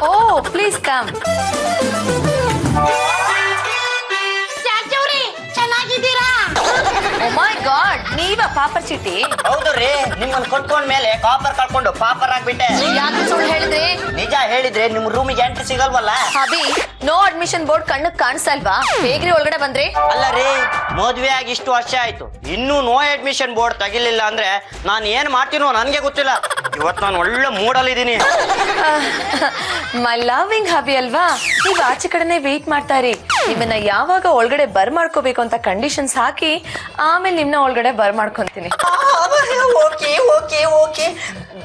O please come. ಚೆನ್ನಾಗಿದ್ದೀರಾ? ಓ ಮೈ god, ನೀವ pauper ಚೀಟಿ? ಹೌದು ರೀ, ನಿಮ್ಮನ್ನ ಕೊಟ್ಕೊಂಡ್ ಮೇಲೆ ಕಾಪರ್ ಕಳ್ಕೊಂಡು ಪಾಪರ್ ಆಗ್ಬಿಟ್ಟೆ. ಯಾಕೆ ಸುಳ್ಳು ಹೇಳಿದ್ರಿ? ನಿಜ ಹೇಳಿದ್ರೆ ನಿಮ್ ರೂಮಿಗೆ ಎಂಟ್ರಿ ಸಿಗಲ್ವಲ್ಲ. ಅಭಿ, ನೋ ಅಡ್ಮಿಷನ್ ಬೋರ್ಡ್ ಕಣ್ಣಕ್ ಕಾಣಿಸ್ತಾ ಇಲ್ವಾ? ಹೇಗ್ರಿ ಒಳಗಡೆ ಬಂದ್ರಿ? ಅಲ್ಲ ರೀ, ಮದ್ವೆ ಆಗಿ ಇಷ್ಟು ವರ್ಷ ಆಯ್ತು, ಇನ್ನೂ ನೋ ಅಡ್ಮಿಷನ್ ಬೋರ್ಡ್ ತೆಗಿಲಿಲ್ಲ ಅಂದ್ರೆ ನಾನು ಏನ್ ಮಾಡ್ತೀನೋ ನನ್ಗೆ ಗೊತ್ತಿಲ್ಲ. ಇವತ್ತು ನಾನು ಒಳ್ಳೆ ಮೂಡಲ್ಲಿ ಇದೀನಿ. ಮೈ ಲವಿಂಗ್ ಹಬಿ ಅಲ್ವಾ, ನೀವ್ ಆಚೆ ಕಡೆನೆ ವೇಟ್ ಮಾಡ್ತಾ ಇರಿ. ನಿಮ್ಮನ್ನ ಯಾವಾಗ ಒಳಗಡೆ ಬರ್ ಮಾಡ್ಕೋಬೇಕು ಅಂತ ಕಂಡೀಷನ್ಸ್ ಹಾಕಿ ಆಮೇಲೆ ನಿಮ್ನ ಒಳಗಡೆ ಬರ್ ಮಾಡ್ಕೊಂತೀನಿ. ಓಕೆ ಓಕೆ ಓಕೆ,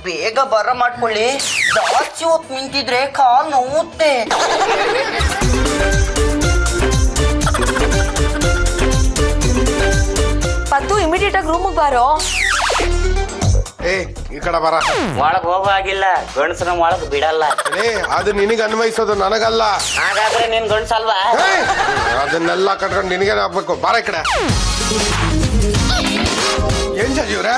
ಬೇಗ ಬರ ಮಾಡ್ಕೊಳ್ಳಿ. ಜಾಸ್ತಿ ಹೊತ್ತು ನಿಂತಿದ್ರೆ ಕಾಲ್ ನೋವುತ್ತೆ. ಪದ್ದು, ಇಮಿಡಿಯೇಟ್ ಆಗಿ ರೂಮಿಗೆ ಬಾರೋ. ಈ ಕಡೆ ಬರ. ಒಳಗ್ ಹೋಗೋ ಆಗಿಲ್ಲ, ಗಂಡಸನ ಒಳಗ್ ಬಿಡಲ್ಲ. ಅದು ನಿನಗೆ ಅನ್ವಯಿಸೋದು, ನನಗಲ್ಲ. ಹಾಗಾದ್ರೆ ನೀನ್ ಗಂಡಸಲ್ವಾ? ಅದನ್ನೆಲ್ಲ ಕಟ್ಕೊಂಡು ನಿನಗೇನೆ ಆಗ್ಬೇಕು. ಬಾರ ಈ ಕಡೆ. ಏನ್ ಜಾಜಿವ್ರೆ?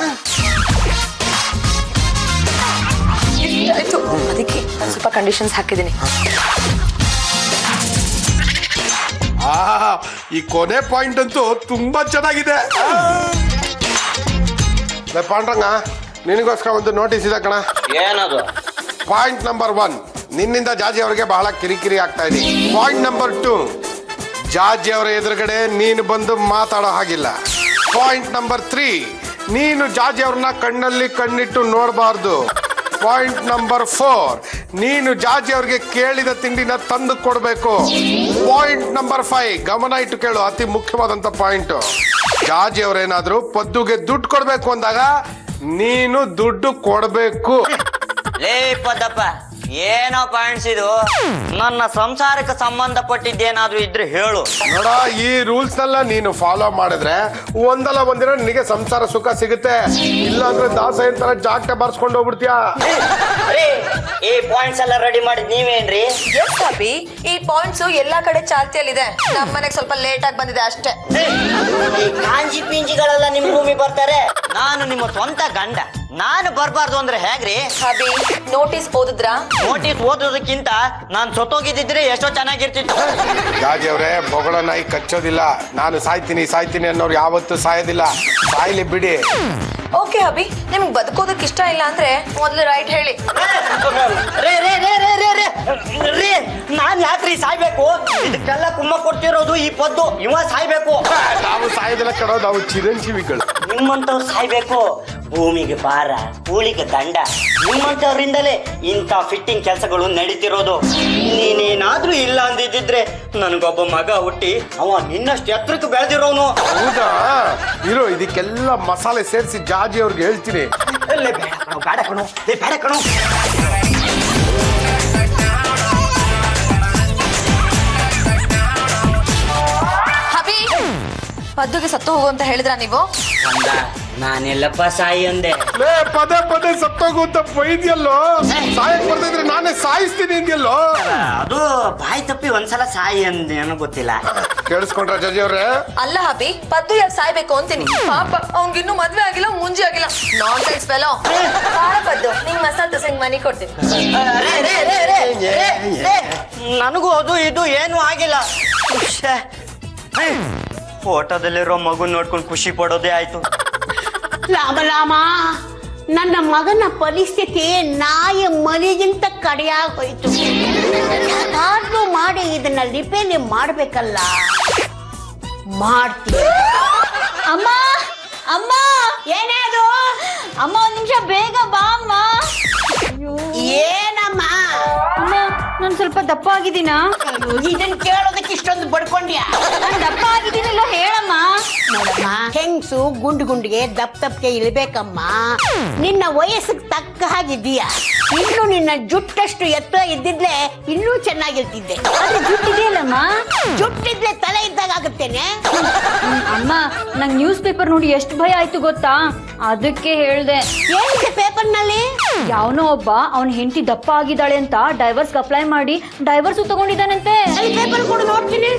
ಅದಕ್ಕೆ ನಾನು ಸ್ವಲ್ಪ ಕಂಡೀಷನ್ಸ್ ಹಾಕಿದ್ದೀನಿ. ಈ ಕೊನೆ ಪಾಯಿಂಟ್ ಅಂತೂ ತುಂಬಾ ಚೆನ್ನಾಗಿದೆ. ಪಾಂಡ್ರಂಗ, ನಿನಗೋಸ್ಕರ ಒಂದು ನೋಟಿಸ್ ಇದೆ ಕಣ. ಏನದು? ಪಾಯಿಂಟ್ ನಂಬರ್ 1, ನಿನ್ನಿಂದ ಜಾಜಿ ಅವರಿಗೆ ಬಹಳ ಕಿರಿಕಿರಿ ಆಗ್ತಾ ಇದೆ. ಪಾಯಿಂಟ್ ನಂಬರ್ 2, ಜಾಜಿ ಅವರ ಎದುರುಗಡೆ ನೀನು ಬಂದು ಮಾತಾಡೋ ಹಾಗಿಲ್ಲ. ಪಾಯಿಂಟ್ ನಂಬರ್ 3, ನೀನು ಜಾಜಿ ಅವ್ರನ್ನ ಕಣ್ಣಲ್ಲಿ ಕಣ್ಣಿಟ್ಟು ನೋಡಬಾರ್ದು. ಪಾಯಿಂಟ್ ನಂಬರ್ 4, ನೀನು ಜಾಜಿ ಅವ್ರಿಗೆ ಕೇಳಿದ ತಿಂಡಿನ ತಂದು ಕೊಡಬೇಕು. ಪಾಯಿಂಟ್ ನಂಬರ್ 5, ಗಮನ ಇಟ್ಟು ಕೇಳು, ಅತಿ ಮುಖ್ಯವಾದಂತ ಪಾಯಿಂಟ್. ಜಾಜಿ ಅವರೇನಾದ್ರೂ ಪದ್ದುಗೆ ದುಡ್ಡು ಕೊಡ್ಬೇಕು ಅಂದಾಗ ನೀನು ದುಡ್ಡು ಕೊಡ್ಬೇಕು. ಲೇ ಪದ್ದಪ್ಪ, ಏನೋ ಪಾಯಿಂಟ್ಸ್ ಇದು? ನನ್ನ ಸಂಸಾರಕ್ಕೆ ಸಂಬಂಧಪಟ್ಟಿದ್ದೇನಾದ್ರೂ ಇದ್ರೆ ಹೇಳು. ನೋಡ, ಈ ರೂಲ್ಸ್ ನೆಲ್ಲ ನೀನು ಫಾಲೋ ಮಾಡಿದ್ರೆ ಒಂದಲ್ಲ ಒಂದಿನ ನಿನಗೆ ಸಂಸಾರ ಸುಖ ಸಿಗುತ್ತೆ. ಇಲ್ಲಾಂದ್ರೆ ದಾಸ ತರ ಜಾಗಟೆ ಬಾರಿಸ್ಕೊಂಡು ಹೋಗ್ಬಿಡ್ತೀಯ. ಈ ಪಾಯಿಂಟ್ಸ್ ಎಲ್ಲ ರೆಡಿ ಮಾಡಿದ್ ನೀವೇನ್ರಿ? ಎಸ್ ಅಭಿ, ಈ ಪಾಯಿಂಟ್ಸ್ ಎಲ್ಲಾ ಕಡೆ ಚಾಲ್ತಿಯಲ್ಲಿದೆ. ನಮ್ಮ ಮನೆಗೆ ಸ್ವಲ್ಪ ಲೇಟ್ ಆಗಿ ಬಂದಿದೆ ಅಷ್ಟೇ. ಈ ಕಾಂಜಿ ಪಿಂಜಿಗಳೆಲ್ಲ ನಿಮ್ ರೂಮಿಗೆ ಬರ್ತಾರೆ. ನಾನು ನಿಮ್ಮ ಸ್ವಂತ ಗಂಡ, ನಾನು ಬರ್ಬಾರ್ದು ಅಂದ್ರೆ ಹೇಗ್ರಿ? ಅಭಿ, ನೋಟಿಸ್ ಓದಿದ್ರಾ? ನೋಟಿಸ್ ಓದೋದಕ್ಕಿಂತ ನಾನ್ ಸೊತ್ತೋಗಿದ್ದಿದ್ರೆ ಎಷ್ಟೋ ಚೆನ್ನಾಗಿರ್ತಿತ್ತು. ಜಾಜಿ ಅವರೇ, ಬೊಗಳ ನಾಯಿ ಕಚ್ಚೋದಿಲ್ಲ. ನಾನು ಸಾಯ್ತೀನಿ ಸಾಯ್ತೀನಿ ಅನ್ನೋರು ಯಾವತ್ತೂ ಸಾಯೋದಿಲ್ಲ. ಸಾಯ್ಲಿ ಬಿಡಿ. ಓಕೆ ಅಭಿ, ನಿಮ್ಗೆ ಬದುಕೋದಕ್ಕೆ ಇಷ್ಟ ಇಲ್ಲ ಅಂದ್ರೆ ಮೊದ್ಲು ರೈಟ್ ಹೇಳಿ. ನಾನ್ ಯಾಕ್ರಿ ಸಾಯ್ಬೇಕು? ಇದಕ್ಕೆಲ್ಲ ಕುಮ್ಮ ಕೊಡ್ತಿರೋದು ಈ ಪದ್ದು. ಇವ ಸಾಯ್ಬೇಕು. ನಾವು ಸಾಯೋದಿಲ್ಲ ಕಣೋ, ನಾವು ಚಿರಂಜೀವಿಗಳು. ನಿಮ್ಮಂತವ್ರು ಸಾಯ್ಬೇಕು. ಭೂಮಿಗೆ ಭಾರ, ಕೂಳಿಗೆ ದಂಡ. ನಿಮ್ಮಂತವ್ರಿಂದಲೇ ಇಂಥ ಫಿಟ್ಟಿಂಗ್ ಕೆಲಸಗಳು ನಡೀತಿರೋದು. ನೀನೇನಾದ್ರೂ ಇಲ್ಲ ಅಂದಿದ್ರೆ ನನಗೊಬ್ಬ ಮಗ ಹುಟ್ಟಿ ಅವ ನಿನ್ನಷ್ಟು ಎತ್ತರಕ್ಕೆ ಬೆಳೆದಿರೋನು. ಹೌದಾ? ಇರೋ, ಇದಕ್ಕೆಲ್ಲ ಮಸಾಲೆ ಸೇರಿಸಿ ಜಾಜಿ ಅವ್ರಿಗೆ ಹೇಳ್ತೀನಿ. ಬೇಡ ಕಣೋ, ಬೇಡ ಕಣೋ. ಅಭಿ, ಪದ್ದುಗೆ ಸತ್ತು ಹೋಗು ಅಂತ ಹೇಳಿದ್ರ ನೀವು? ನಾನೆಲ್ಲಪ್ಪ ಸಾಯಿ ಅಂದೆ. ಪದೇ ಪದೇ ಸತ್ತೋಗು ಅಂತ ಬೈದ್ಯಲ್ಲೋ. ಸಾಯಕ್ ಬರ್ದಿದ್ರೆ ನಾನೇ ಸಾಯಿಸ್ತೀನಿ ಅಂದ್ಯಲ್ಲೋ. ಅದು ಬಾಯಿ ತಪ್ಪಿ ಒಂದ್ಸಲ ಸಾಯಿ ಅಂದೇನೋ ಗೊತ್ತಿಲ್ಲ. ಕೇಳಿಸ್ಕೊಂಡ್ರ ಜಾಜಿ ಅವ್ರೆ? ಅಲ್ಲ ಅಭಿ, ಪದ್ದು ಯಾಕೆ ಸಾಯ್ಬೇಕು ಅಂತೀನಿ. ಪಾಪ ಅವ್ನಿಗಿನ್ನೂ ಮದ್ವೆ ಆಗಿಲ್ಲ, ಮುಂಜಿ ಆಗಿಲ್ಲ. ನಾನ್ ಸೆನ್ಸ್ ಫೆಲೋ. ಪದ್ದು, ನಿಂಗ್ ಮಸಾಲೆ ದೋಸೆಗೆ ಮನಿ ಕೊಡ್ತೀನಿ. ನನಗೂ ಅದು ಇದು ಏನು ಆಗಿಲ್ಲ. ಫೋಟೋದಲ್ಲಿರೋ ಮಗು ನೋಡ್ಕೊಂಡು ಖುಷಿ ಪಡೋದೇ ಆಯ್ತು. ರಾಮ, ನನ್ನ ಮಗನ ಪರಿಸ್ಥಿತಿ ನಾಯಿ ಮರಿಗಿಂತ ಕಡೆಯಾಗೋಯ್ತು. ಯಾಕಾದ್ರೂ ಮಾಡಿ ಇದನ್ನ ರಿಪೇರಿ ಮಾಡ್ಬೇಕಲ್ಲ. ಮಾಡ್ತೀನಿ. ಅಮ್ಮ ಅಮ್ಮ, ಏನಾದ್ರು? ಅಮ್ಮ ಒಂದ್ ನಿಮಿಷ ಬೇಗ ಬಾ ಅಮ್ಮ. ಏನಮ್ಮ? ಅಮ್ಮ, ನಾನ್ ಸ್ವಲ್ಪ ದಪ್ಪ ಆಗಿದ್ದೀನಾ? ಇದನ್ ಕೇಳೋದಕ್ಕೆ ಇಷ್ಟೊಂದು ಬಡ್ಕೊಂಡ್ಯಾ? ನಾನ್ ದಪ್ಪ ಆಗಿದ್ದೀನಿಲ್ಲ, ಹೇಳಮ್ಮ. ನೋಡಮ್ಮ, ಹೆಂಗ್ಸು ಗುಂಡಿಗೆ ದಪ್ಪಗೆ ಇಳ್ಬೇಕಮ್ಮ. ನಿನ್ನ ವಯಸ್ಸಿಗೆ ತಕ್ಕ ಹಾಗಿದ್ದೀಯ. ಇನ್ನು ನಿನ್ನ ಜುಟ್ಟಷ್ಟು ಎತ್ತರ ಇದ್ದಿದ್ಲೆ ಇನ್ನೂ ಚೆನ್ನಾಗಿರ್ತಿದ್ದೆ. ಆದ್ರೆ ಜುಟ್ಟಿದೆಯಲ್ಲಮ್ಮ. ಜುಟ್ಟಿದ್ರೆ ತಲೆ ಇದ್ದಾಗ ಆಗುತ್ತೇನೆ. ಅಮ್ಮ, ನಂಗ್ ನ್ಯೂಸ್ ಪೇಪರ್ ನೋಡಿ ಎಷ್ಟು ಭಯ ಆಯ್ತು ಗೊತ್ತಾ? ಅದಕ್ಕೆ ಹೇಳ್ದೆ. ಏನಿದೆ ಪೇಪರ್ ನಲ್ಲಿ? ಯಾವನೋ ಒಬ್ಬ ಅವನ್ ಹೆಂಡತಿ ದಪ್ಪ ಆಗಿದ್ದಾಳೆ ಅಂತ ಡೈವರ್ಸ್ ಅಪ್ಲೈ ಮಾಡಿ ಡೈವರ್ಸ್ ತಗೊಂಡಿದ್ದಾನಂತೆ. ಅಲ್ಲಿ ಪೇಪರ್ ಕೊಡು ನೋಡ್ತೀನಿ.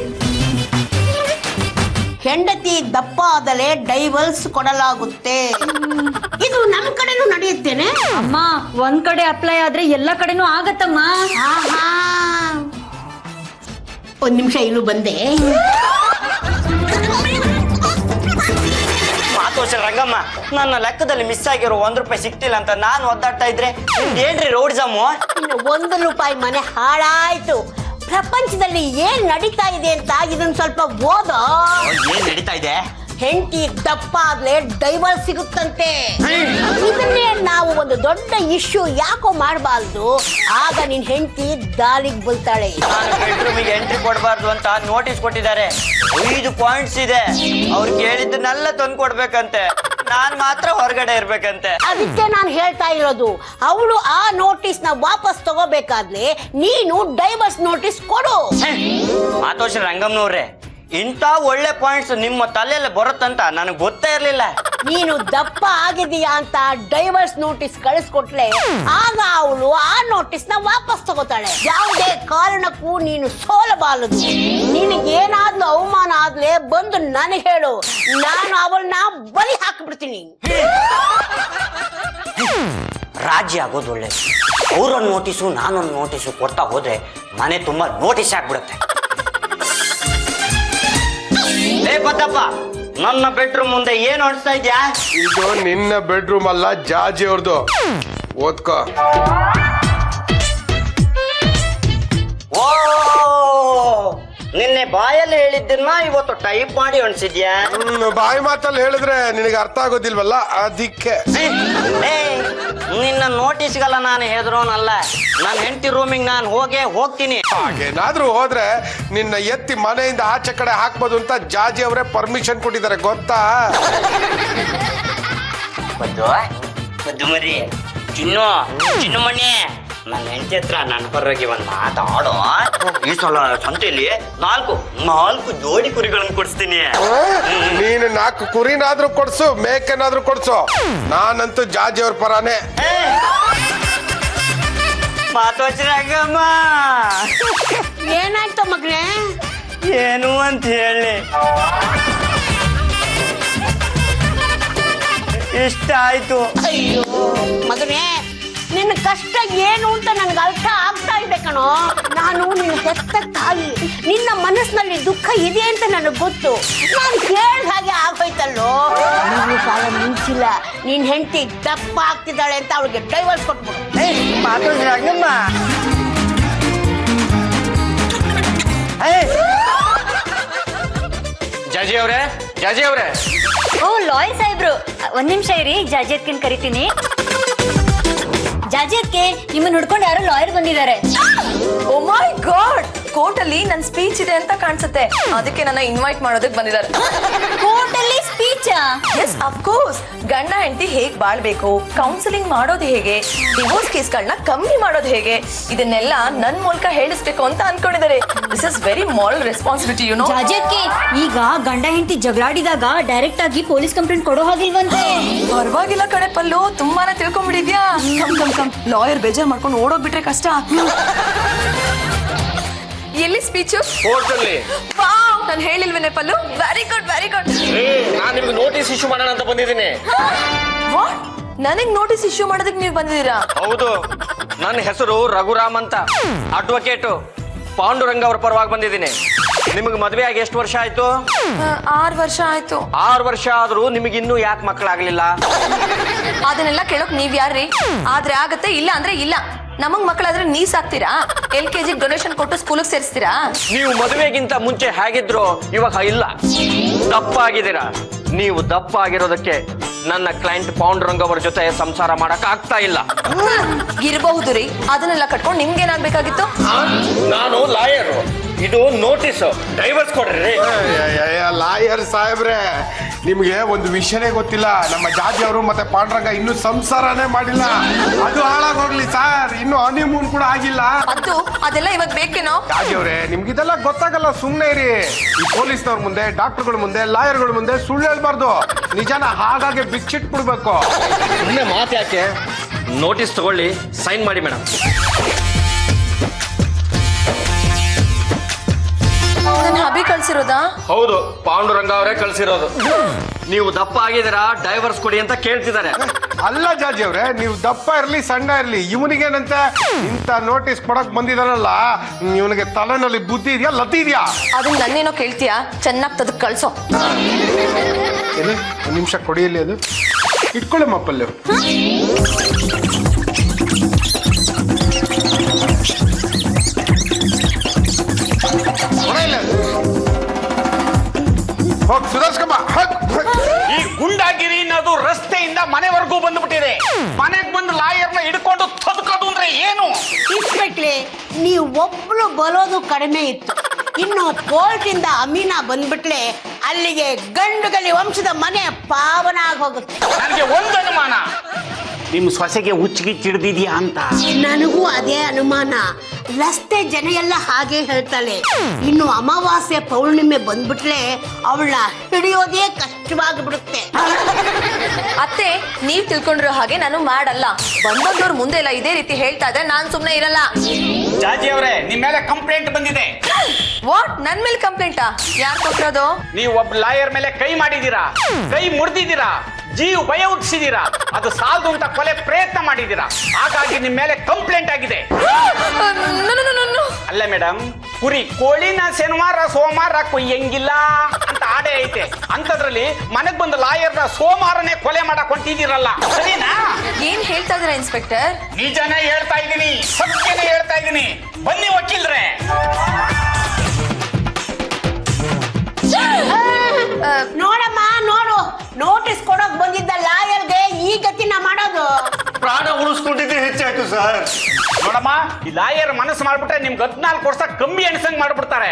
ಹೆಂಡತಿ ದಪ್ಪ ಆದಲೇ ಡೈವರ್ಸ್ ಕೊಡಲಾಗುತ್ತೆ. ಇದು ನಮ್ ಕಡೆನೂ ನಡೆಯುತ್ತೇನೆ. ಅಮ್ಮ ಒಂದ್ ಕಡೆ ಅಪ್ಲೈ ಆದ್ರೆ ಎಲ್ಲಾ ಕಡೆನೂ ಆಗತ್ತಮ್ಮ. ಆಹಾ. ಒಂದ್ ನಿಮಿಷ ಇಲ್ಲೂ ಬಂದೆ. ಮಾತೋಷ ರಂಗಮ್ಮ, ನನ್ನ ಲೆಕ್ಕದಲ್ಲಿ ಮಿಸ್ ಆಗಿರೋ ₹1 ಸಿಕ್ತಿಲ್ಲ ಅಂತ ನಾನು ಒದ್ದಾಡ್ತಾ ಇದ್ರೆ ಏನ್ರಿ ರೋಡ್ ಜಾಮು? ಇನ್ನು ₹1 ಮನೆ ಹಾಳಾಯ್ತು. ಪ್ರಪಂಚದಲ್ಲಿ ಏನ್ ನಡೀತಾ ಇದೆ ಅಂತ ಇದನ್ನ ಸ್ವಲ್ಪ ಓದೋ. ಏನ್ ನಡೀತಾ ಇದೆ? ಹೆಂಡತಿ ದಪ್ಪ ಆದ್ಲೆ ಡೈವರ್ಸ್ ಸಿಗುತ್ತಂತೆ. ಇದನ್ನೇ ನಾವು ಒಂದು ದೊಡ್ಡ ಇಶ್ಯೂ ಯಾಕೋ ಮಾಡಬಾರ್ದು. ಆಗ ನಿನ್ ಹೆಂಡತಿ ದಾಳಿಗೆ ಬೀಳ್ತಾಳೆ. ನಾನು ಬೆಡ್ರೂಮಿಗೆ ಎಂಟ್ರಿ ಕೊಡಬಾರ್ದು ಅಂತ ನೋಟಿಸ್ ಕೊಟ್ಟಿದ್ದಾರೆ. 5 ಪಾಯಿಂಟ್ಸ್ ಇದೆ. ಅವ್ರು ಕೇಳಿದ್ದನ್ನೆಲ್ಲ ತಂದು ಕೊಡ್ಬೇಕಂತೆ. ನಾನ್ ಮಾತ್ರ ಹೊರಗಡೆ ಇರ್ಬೇಕಂತೆ. ಅದಕ್ಕೆ ನಾನು ಹೇಳ್ತಾ ಇರೋದು, ಅವಳು ಆ ನೋಟಿಸ್ ನ ವಾಪಸ್ ತಗೋಬೇಕಾದ್ಲೆ ನೀನು ಡೈವರ್ಸ್ ನೋಟಿಸ್ ಕೊಡು. ಮಾತೋಷ ರಂಗಮ್ಮನವ್ರೆ, ಇಂಥ ಒಳ್ಳೆ ಪಾಯಿಂಟ್ಸ್ ನಿಮ್ಮ ತಲೆಯಲ್ಲಿ ಬರುತ್ತಂತ ನನಗೆ ಗೊತ್ತೇ ಇರ್ಲಿಲ್ಲ. ನೀನು ದಪ್ಪ ಆಗಿದೀಯಾ ಅಂತ ಡೈವರ್ಸ್ ನೋಟಿಸ್ ಕಳಿಸ್ಕೊಟ್ಲೆ ಆಗ ಅವಳು ಆ ನೋಟಿಸ್ ನ ವಾಪಸ್ ತಗೋತಾಳೆ. ಯಾವುದೇ ಕಾರಣಕ್ಕೂ ನೀನು ಸೋಲಬಾರದು. ನಿನಗೇನಾದ್ರೂ ಅವಮಾನ ಆದ್ಲೆ ಬಂದು ನನಗೆ ಹೇಳು, ನಾನು ಅವಳನ್ನ ಬಲಿ ಹಾಕಿಬಿಡ್ತೀನಿ. ರಾಜ್ಯ ಆಗೋದು ಒಳ್ಳೇದು. ಅವ್ರೊಂದು ನೋಟಿಸು ನಾನೊಂದು ನೋಟಿಸು ಕೊಡ್ತಾ ಹೋದ್ರೆ ಮನೆ ತುಂಬಾ ನೋಟಿಸ್ ಆಗ್ಬಿಡುತ್ತೆ. ಏ ಪದ್ದಪ್ಪ, ನನ್ನ ಬೆಡ್ರೂಮ್ ಮುಂದೆ ಏನು ಅನಿಸ್ತಾ ಇದ್ಯಾ? ಇದು ನಿನ್ನ ಬೆಡ್ರೂಮ್ ಅಲ್ಲ, ಜಾಜಿ ಅವ್ರದ್ದು. ಓದ್ಕೋ. ಓ, ನಿನ್ನೆ ಬಾಯಲ್ಲಿ ಹೇಳಿದ್ದನ್ನ ಇವತ್ತು ಟೈಪ್ ಮಾಡಿ ಅನ್ಸಿದ್ಯಾ? ಬಾಯಿ ಮಾತಲ್ಲಿ ಹೇಳಿದ್ರೆ ನಿನಗೆ ಅರ್ಥ ಆಗೋದಿಲ್ವಲ್ಲ, ಅದಕ್ಕೆ. ನಿನ್ನ ನೋಟಿಸ್ಗೆಲ್ಲ ನಾನು ಹೆದರೋನಲ್ಲ. ನನ್ನ ಹೆಂಡತಿ ರೂಮಿಗೆ ನಾನು ಹೋಗ್ತೀನಿ. ಹಾಗೇನಾದ್ರೂ ಹೋದ್ರೆ ನಿನ್ನ ಎತ್ತಿ ಮನೆಯಿಂದ ಆಚೆ ಕಡೆ ಹಾಕ್ಬೋದು ಅಂತ ಜಾಜಿ ಅವರೇ ಪರ್ಮಿಷನ್ ಕೊಟ್ಟಿದ್ದಾರೆ, ಗೊತ್ತಾ? ಬದ್ದು ಮರಿ ಚಿನ್ನು ಮಣ್ಣೆ, ನನ್ನ ಹೆಂಡತಿ ಹತ್ರ ನನ್ನ ಪರವಾಗಿ ಒಂದು ಮಾತಾಡೋ. ಈ ಸಲ ಸಂತೆಯಲ್ಲಿ ನಾಲ್ಕು ಜೋಡಿ ಕುರಿಗಳನ್ನು ಕೊಡಿಸ್ತೀನಿ. ನೀನು 4 ಕುರಿನಾದ್ರೂ ಕೊಡ್ಸು, ಮೇಕೆನಾದ್ರೂ ಕೊಡ್ಸು, ನಾನಂತೂ ಜಾಜಿ ಅವ್ರ ಪರಾನೇ. ಮಾತೋಚರಾಗಮ್ಮ, ಏನಾಯ್ತು ಮಗ್ನೆ? ಏನು ಅಂತ ಹೇಳಿ ಇಷ್ಟ ಆಯ್ತು. ಅಯ್ಯೋ ಮಗನೇ, ನಿನ್ನ ಕಷ್ಟ ಏನು ಅಂತ ನನ್ಗೆ ಅರ್ಥ ಆಗ್ತಾ ಇದೆ ಕಣೋ. ನಾನು ನಿನ್ನ ಹೆತ್ತ ತಾಯಿ, ನಿನ್ನ ಮನಸ್ಸಿನಲ್ಲಿ ದುಃಖ ಇದೆ ಅಂತ ನನಗೆ ಗೊತ್ತು. ನಾನು ಕೇಳಿದ ಹಾಗೆ ಆಗೋಯ್ತಲ್ಲೋ. ನೀನು ಕಾಲ ಮುಂಚಿಲ್ಲ, ನಿನ್ ಹೆಂಡತಿ ದಪ್ಪ ಆಗ್ತಿದ್ದಾಳೆ ಅಂತ ಅವಳಿಗೆ ಡೈವರ್ಸ್ ಕೊಟ್ಬಿಡು. ಮಾತೋಚರಾಗಮ್ಮ, ಜಾಜಿ ಅವ್ರೆ ಓ ಲಾಯರ್ ಸಾಹೇಬ್ರು, ಒಂದ್ ನಿಮಿಷ ಇರಿ, ಜಾಜಿ ಅದ್ಕಿನ್ ಕರಿತೀನಿ. ಜಾಜಿ ಅದ್ಕೆ, ನಿಮ್ಮನ್ನ ಹುಡ್ಕೊಂಡು ಯಾರೋ ಲಾಯರ್ ಬಂದಿದ್ದಾರೆ. ಓ ಮೈ ಗಾಡ್, ಕೋರ್ಟ್ ಅಲ್ಲಿ ನನ್ ಸ್ಪೀಚ್ ಇದೆ ಅಂತ ಕಾಣಿಸುತ್ತೆ, ಅದಕ್ಕೆ ನನ್ನ ಇನ್ವೈಟ್ ಮಾಡೋದಕ್ಕೆ ಬಂದಿದ್ದಾರೆ. ಕೋರ್ಟ್ ಅಲ್ಲಿ ಸ್ಪೀಚ್? Yes of course. ಗಂಡ ಹೆಂಡತಿ ಹೇಗ್ ಬಾಳ್ಬೇಕು, ಕೌನ್ಸಿಲಿಂಗ್ ಮಾಡೋದು ಹೇಗೆ, ಡಿವೋರ್ಸ್ ಕೇಸ್ಗಳನ್ನ ಕಮ್ಮಿ ಮಾಡೋದು ಹೇಗೆ, ಇದನ್ನೆಲ್ಲ ನನ್ ಮೂಲಕ ಹೇಳಿಸ್ಬೇಕು ಅಂತ ಅನ್ಕೊಂಡಿದ್ದಾರೆ. This is very moral responsibility, you know. ಜಾಜಿ ಅದ್ಕೆ, ಈಗ ಗಂಡ ಹೆಂಡತಿ ಜಗಳಾಡಿದಾಗ ಡೈರೆಕ್ಟ್ ಆಗಿ ಪೊಲೀಸ್ ಕಂಪ್ಲೇಂಟ್ ಕೊಡೋ ಹಾಗಿಲ್ವಂತೆ. ಪರವಾಗಿಲ್ಲ ಕಡೆ ಪಲ್ಲು, ತುಂಬಾನೇ ತಿಳ್ಕೊಂಡ್ಬಿಟ್ಟಿದ್ಯಾ. ಕಮ್ ಲಾಯರ್ ಬೇಜಾರ್ ಮಾಡ್ಕೊಂಡು ಓಡೋಗ್ಬಿಟ್ರೆ ಕಷ್ಟ. ಎಲ್ಲಿ ಸ್ಪೀಚ್? ಕೋರ್ಟ್ ಅಲ್ಲಿ. ನಾನು ಹೇಳಿಲ್ವೇನೆ ಪಲ್ಲು? Very good. ನಾನು ನಿಮ್ಗೆ ನೋಟಿಸ್ ಇಶ್ಯೂ ಮಾಡೋಣ ಅಂತ ಬಂದಿದ್ದೀನಿ. ನನಗ್ ನೋಟಿಸ್ ಇಶ್ಯೂ ಮಾಡೋದಕ್ಕೆ ನೀವು ಬಂದಿದ್ದೀರಾ? ಹೌದು, ನನ್ನ ಹೆಸರು ರಘುರಾಮ್ ಅಂತ, ಅಡ್ವೊಕೇಟು. ಪಾಂಡುರಂಗ ಅವ್ರ ಪರವಾಗಿ ಬಂದಿದ್ದೀನಿ. ನಿಮಗೆ ಮದುವೆ ಆಗಿ ಎಷ್ಟು ವರ್ಷ ಆಯ್ತು? 6 ವರ್ಷ ಆಯ್ತು. 6 ವರ್ಷ ಆದ್ರೂ ನಿಮಗೆ ಇನ್ನೂ ಯಾಕೆ ಮಕ್ಕಳಾಗ್ಲಿಲ್ಲ? ಅದನ್ನೆಲ್ಲ ಕೇಳೋಕ್ ನೀವ್ ಯಾರ್ರಿ? ಆದ್ರೆ ಆಗತ್ತೆ, ಇಲ್ಲ ಅಂದ್ರೆ ಇಲ್ಲ. ನಮಗ್ ಮಕ್ಕಳಾದ್ರೆ ನೀ ಸಾಕ್ತೀರಾ? LKG ಡೊನೇಷನ್ ಕೊಟ್ಟು ಸ್ಕೂಲಿಗೆ ಸೇರಿಸ್ತೀರಾ? ನೀವು ಮದುವೆಗಿಂತ ಮುಂಚೆ ಹೇಗಿದ್ರು ಇವಾಗ ಇಲ್ಲ, ದಪ್ಪ ಆಗಿದ್ದೀರಾ. ನೀವು ದಪ್ಪ ಆಗಿರೋದಕ್ಕೆ ನನ್ನ ಕ್ಲೈಂಟ್ ಪಾಂಡುರಂಗ ಅವರ ಜೊತೆ ಸಂಸಾರ ಮಾಡಕ್ ಆಗ್ತಾ ಇಲ್ಲ. ಇರಬಹುದು ರೀ, ಅದನ್ನೆಲ್ಲ ಕಟ್ಕೊಂಡು ನಿಮ್ಗೆ ಏನಾಗ್ಬೇಕಾಗಿತ್ತು? ನಾನು ಲಾಯರ್, ಇದು ನೋಟಿಸ್, ಡೈವರ್ಸ್ ಕೊಡ್ರಿ. ಲಾಯರ್ ಸಾಹೇಬ್ರೆ, ನಿಮ್ಗೆ ಒಂದು ವಿಷಯನೇ ಗೊತ್ತಿಲ್ಲ. ನಮ್ಮ ಜಾಜಿ ಅವರು ಮತ್ತೆ ಪಾಂಡುರಂಗ ಇನ್ನೂ ಸಂಸಾರನೇ ಮಾಡಿಲ್ಲ. ಅದು ಹಾಳಾಗೋಗ್ಲಿ ಸರ್, ಇನ್ನು ಹನಿಮೂನ್ ಕೂಡ ಆಗಿಲ್ಲ. ಅದೆಲ್ಲ ಇವಾಗ ಬೇಕೇನೋ? ಜಾಜಿ ಅವ್ರೆ, ನಿಮ್ಗೆ ಇದೆಲ್ಲ ಗೊತ್ತಾಗಲ್ಲ, ಸುಮ್ನೆ ಇರಿ. ಈ ಪೊಲೀಸ್ನವ್ರ ಮುಂದೆ, ಡಾಕ್ಟರ್ಗಳ ಮುಂದೆ, ಲಾಯರ್ಗಳ ಮುಂದೆ ಸುಳ್ಳು ಹೇಳ್ಬಾರ್ದು, ನಿಜಾನ ಹಾಗಾಗಿ ಬಿಚ್ಚಿಟ್ಬಿಡ್ಬೇಕು. ಸುಮ್ಮನೆ ಮಾತು ಯಾಕೆ? ನೋಟಿಸ್ ತಗೊಳ್ಳಿ, ಸೈನ್ ಮಾಡಿ ಮೇಡಮ್. ನನ್ನ ಹಬಿ ಕಳ್ಸಿರೋದಾ? ಹೌದು, ಪಾಂಡುರಂಗ ಅವರೇ ಕಳ್ಸಿರೋದು. ನೀವು ದಪ್ಪ ಆಗಿದ್ದೀರಾ, ಡೈವರ್ಸ್ ಕೊಡಿ ಅಂತ ಕೇಳ್ತಿದ್ದಾರೆ. ಅಲ್ಲ ಜಾಜಿ ಅವ್ರೆ, ನೀವು ದಪ್ಪ ಇರ್ಲಿ ಸಣ್ಣ ಇರ್ಲಿ, ಇವನಿಗೇನಂತೆ ಇಂಥ ನೋಟಿಸ್ ಕೊಡಕ್ ಬಂದಿದಾರಲ್ಲ, ಇವನಿಗೆ ತಲೆನಲ್ಲಿ ಬುದ್ಧಿ ಇದೆಯಾ ಲತಿ ಇದೆಯಾ? ಅದನ್ನ ನನ್ನೇನೋ ಕೇಳ್ತೀಯಾ? ಚೆನ್ನಾಗಿ ತದಕ್ ಕಳ್ಸೋ. ಏನು ಒಂದು ನಿಮಿಷ ಕೊಡಿಯಲ್ಲಿ ಅದು ಇಟ್ಕೊಳ್ಳಿ ಮಪ್ಪಲ್ಲಿ. ಹೋಗ್ ಸುಧಾರ್ಸ್ಕಮ್ಮ. ಈ ಗುಂಡಾಗಿರಿ ಅನ್ನೋದು ರಸ್ತೆಯಿಂದ ಮನೆವರೆಗೂ ಬಂದ್ಬಿಟ್ಟಿದೆ. ಮನೆಗೆ ಬಂದು ಲಾಯರ್ನ ಹಿಡ್ಕೊಂಡು ತದ್ಕೋದು ಅಂದ್ರೆ ಏನು? ಇನ್ಸ್ಪೆಕ್ಟ್ರೆ, ನೀವು ಒಬ್ಳು ಬರೋದು ಕಡಿಮೆ ಇತ್ತು, ಇನ್ನು ಕೋರ್ಟಿಂದ ಅಮೀನಾ ಬಂದ್ಬಿಟ್ಲೆ ಅಲ್ಲಿಗೆ ಗಂಡುಗಲಿ ವಂಶದ ಮನೆ ಪಾವನ ಆಗಿ ಹೋಗುತ್ತೆ. ನನಗೆ ಒಂದು ಅನುಮಾನ, ನಿಮ್ ಸೊಸೆಗೆ ಹುಚ್ಚಿಗಿಚ್ಚಿಡ್ದಿದ್ಯಾ ಅಂತ. ನನಗೂ ಅದೇ ಅನುಮಾನ. ರಸ್ತೆ ಜನ ಎಲ್ಲ ಹಾಗೆ ಹೇಳ್ತಾಳೆ. ಇನ್ನು ಅಮಾವಾಸ್ಯೆ ಪೌರ್ಣಿಮೆ ಬಂದ್ಬಿಟ್ಲೆ ಅವಳ ಹಿಡಿಯೋದೇ ಕಷ್ಟವಾಗಿಬಿಡುತ್ತೆ. ಅತ್ತೆ, ನೀವ್ ತಿಳ್ಕೊಂಡಿರೋ ಹಾಗೆ ನಾನು ಮಾಡಲ್ಲ. ಬಂದವ್ರ ಮುಂದೆ ಎಲ್ಲ ಇದೇ ರೀತಿ ಹೇಳ್ತಾ ಇದ್ರೆ ನಾನ್ ಸುಮ್ನೆ ಇರಲ್ಲ. ಜಾಜಿ ಅವರೇ, ನಿಮ್ ಮೇಲೆ ಕಂಪ್ಲೇಂಟ್ ಬಂದಿದೆ. ವಾಟ್? ನನ್ ಮೇಲೆ ಕಂಪ್ಲೇಂಟಾ? ಯಾರು ಕೊಟ್ಟಿರೋದು? ನೀವು ಒಬ್ಬ ಲಾಯರ್ ಮೇಲೆ ಕೈ ಮಾಡಿದೀರಾ, ಕೈ ಮುರಿದಿದ್ದೀರಾ, ಜೀವ ಭಯ ಹುಟ್ಟಿಸಿದೀರಾ. ಅದು ಸಾಲದು ಅಂತ ಕೊಲೆ ಪ್ರಯತ್ನ ಮಾಡಿದೀರಾ. ಹಾಗಾಗಿ ನಿಮ್ ಮೇಲೆ ಕಂಪ್ಲೇಂಟ್ ಆಗಿದೆ. ಅಲ್ಲ ಮೇಡಮ್, ಕುರಿ ಕೋಳಿನ ಶನಿವಾರ ಸೋಮವಾರ ಕೊಯ್ಯಂಗಿಲ್ಲ ಅಂತ ಆಡೆ ಐತೆ. ಅಂತದ್ರಲ್ಲಿ ಮನೆಗ್ ಬಂದ ಲಾಯರ್ನ ಸೋಮವಾರನೇ ಕೊಲೆ ಮಾಡಕ್ ಹೊಂಟಿದ್ದೀರಲ್ಲ, ಸರಿನಾ? ಏನ್ ಹೇಳ್ತಾ ಇದ್ದೀರಾ ಇನ್ಸ್ಪೆಕ್ಟರ್? ನಿಜನೇ ಹೇಳ್ತಾ ಇದ್ದೀನಿ, ಸತ್ಯನೇ ಹೇಳ್ತಾ ಇದ್ದೀನಿ. ಬನ್ನಿ ವಕೀಲ್ರೆ. ನೋಡಮ್ಮ ನೋಡು, ನೋಟಿಸ್ ಕೊಡೋಕ್ ಬಂದಿದ್ದ ಲಾಯರ್ಗೆ ಈ ಗತಿನ ಮಾಡೋದು. ಪ್ರಾಣ ಉಳಿಸ್ಕೊಂಡಿದ್ದೆ ಹೆಚ್ಚಾಯ್ತು ಸರ್. ನೋಡಮ್ಮ, ಈ ಲಾಯರ್ ಮನಸ್ಸು ಮಾಡ್ಬಿಟ್ರೆ ನಿಮ್ಗೆ 14 ವರ್ಷ ಕಮ್ಮಿ ಎಣ್ಸಂಗ್ ಮಾಡ್ಬಿಡ್ತಾರೆ.